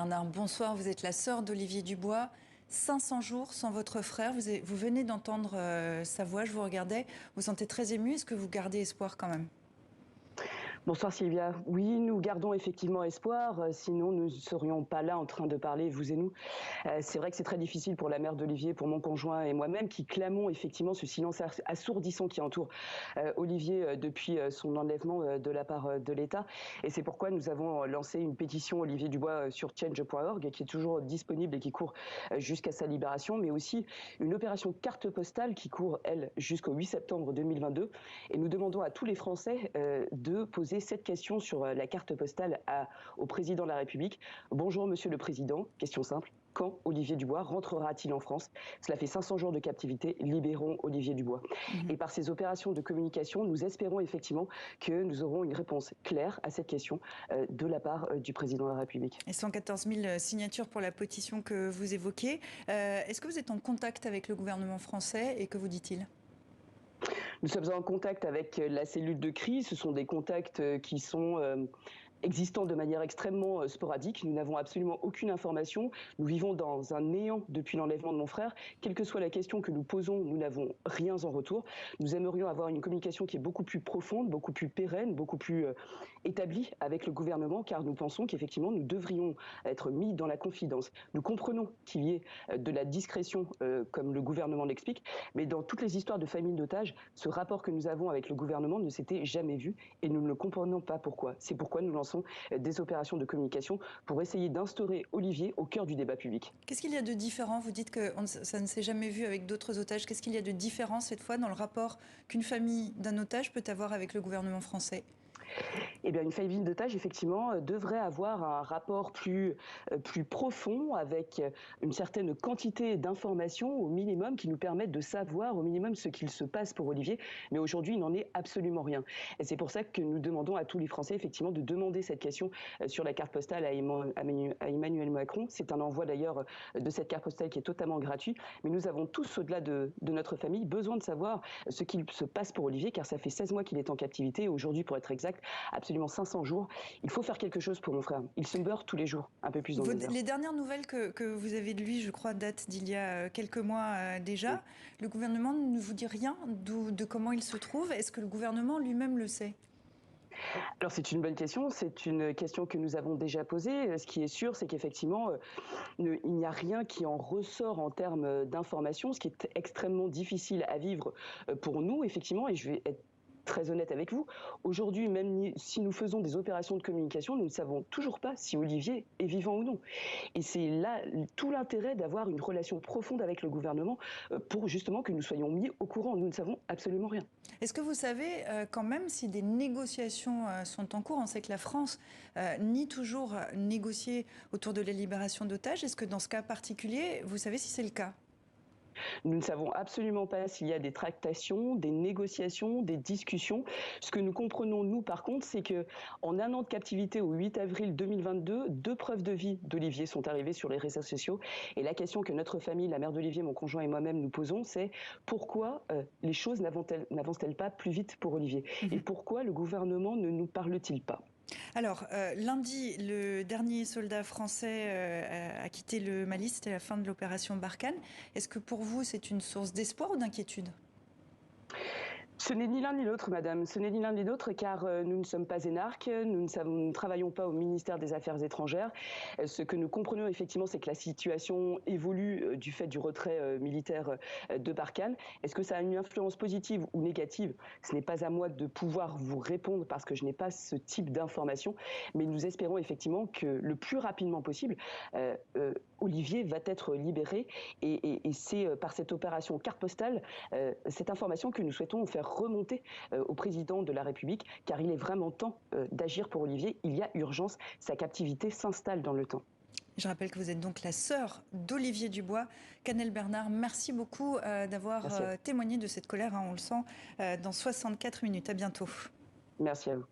Bernard, bonsoir. Vous êtes la sœur d'Olivier Dubois. 500 jours sans votre frère. Vous venez d'entendre sa voix, je vous regardais. Vous sentez très ému. Est-ce que vous gardez espoir quand même ? Bonsoir Sylvia. Oui, nous gardons effectivement espoir, sinon nous ne serions pas là en train de parler, vous et nous. C'est vrai que c'est très difficile pour la mère d'Olivier, pour mon conjoint et moi-même qui clamons effectivement ce silence assourdissant qui entoure Olivier depuis son enlèvement de la part de l'État. Et c'est pourquoi nous avons lancé une pétition Olivier Dubois sur change.org qui est toujours disponible et qui court jusqu'à sa libération, mais aussi une opération carte postale qui court, elle, jusqu'au 8 septembre 2022. Et nous demandons à tous les Français de poser cette question sur la carte postale au président de la République. Bonjour Monsieur le Président, question simple. Quand Olivier Dubois rentrera-t-il en France? Cela fait 500 jours de captivité, libérons Olivier Dubois. Et par ces opérations de communication, nous espérons effectivement que nous aurons une réponse claire à cette question de la part du président de la République. Et 114 000 signatures pour la pétition que vous évoquez. Est-ce que vous êtes en contact avec le gouvernement français et que vous dit-il ? Nous sommes en contact avec la cellule de crise. Ce sont des contacts qui sont existants de manière extrêmement sporadique. Nous n'avons absolument aucune information. Nous vivons dans un néant depuis l'enlèvement de mon frère. Quelle que soit la question que nous posons, nous n'avons rien en retour. Nous aimerions avoir une communication qui est beaucoup plus profonde, beaucoup plus pérenne, beaucoup plus établie avec le gouvernement, car nous pensons qu'effectivement, nous devrions être mis dans la confidence. Nous comprenons qu'il y ait de la discrétion, comme le gouvernement l'explique, mais dans toutes les histoires de familles d'otages, ce rapport que nous avons avec le gouvernement ne s'était jamais vu et nous ne le comprenons pas pourquoi. C'est pourquoi nous lançons des opérations de communication pour essayer d'instaurer Olivier au cœur du débat public. Qu'est-ce qu'il y a de différent? Vous dites que ça ne s'est jamais vu avec d'autres otages. Qu'est-ce qu'il y a de différent cette fois dans le rapport qu'une famille d'un otage peut avoir avec le gouvernement français? Eh bien, une famille d'otages, effectivement, devrait avoir un rapport plus profond, avec une certaine quantité d'informations au minimum qui nous permettent de savoir au minimum ce qu'il se passe pour Olivier. Mais aujourd'hui, il n'en est absolument rien. Et c'est pour ça que nous demandons à tous les Français, effectivement, de demander cette question sur la carte postale à Emmanuel Macron. C'est un envoi d'ailleurs de cette carte postale qui est totalement gratuit. Mais nous avons tous, au-delà de notre famille, besoin de savoir ce qu'il se passe pour Olivier, car ça fait 16 mois qu'il est en captivité. Aujourd'hui, pour être exact, absolument 500 jours. Il faut faire quelque chose pour mon frère. Il se meurt tous les jours, un peu plus dans les heures. Les dernières nouvelles que vous avez de lui, je crois, datent d'il y a quelques mois déjà. Oui. Le gouvernement ne vous dit rien de comment il se trouve. Est-ce que le gouvernement lui-même le sait ? Alors c'est une bonne question, c'est une question que nous avons déjà posée. Ce qui est sûr, c'est qu'effectivement, il n'y a rien qui en ressort en termes d'information, ce qui est extrêmement difficile à vivre pour nous, effectivement, et je vais être très honnête avec vous. Aujourd'hui, même si nous faisons des opérations de communication, nous ne savons toujours pas si Olivier est vivant ou non. Et c'est là tout l'intérêt d'avoir une relation profonde avec le gouvernement pour justement que nous soyons mis au courant. Nous ne savons absolument rien. Est-ce que vous savez quand même si des négociations sont en cours? On sait que la France nie toujours négocier autour de la libération d'otages. Est-ce que dans ce cas particulier, vous savez si c'est le cas? Nous ne savons absolument pas s'il y a des tractations, des négociations, des discussions. Ce que nous comprenons, nous, par contre, c'est qu'en un an de captivité au 8 avril 2022, 2 preuves de vie d'Olivier sont arrivées sur les réseaux sociaux. Et la question que notre famille, la mère d'Olivier, mon conjoint et moi-même nous posons, c'est pourquoi les choses n'avancent-elles pas plus vite pour Olivier? Et pourquoi le gouvernement ne nous parle-t-il pas? Alors, lundi, le dernier soldat français a quitté le Mali, c'était la fin de l'opération Barkhane. Est-ce que pour vous, c'est une source d'espoir ou d'inquiétude ? Ce n'est ni l'un ni l'autre, madame. Ce n'est ni l'un ni l'autre, car nous ne sommes pas énarques, nous ne travaillons pas au ministère des Affaires étrangères. Ce que nous comprenons effectivement, c'est que la situation évolue du fait du retrait militaire de Barkhane. Est-ce que ça a une influence positive ou négative? Ce n'est pas à moi de pouvoir vous répondre parce que je n'ai pas ce type d'information, mais nous espérons effectivement que le plus rapidement possible, Olivier va être libéré et c'est par cette opération carte postale, cette information que nous souhaitons faire remonter au président de la République, car il est vraiment temps d'agir pour Olivier. Il y a urgence, sa captivité s'installe dans le temps. Je rappelle que vous êtes donc la sœur d'Olivier Dubois. Canel Bernard, merci beaucoup d'avoir témoigné de cette colère, on le sent, dans 64 minutes. À bientôt. Merci à vous.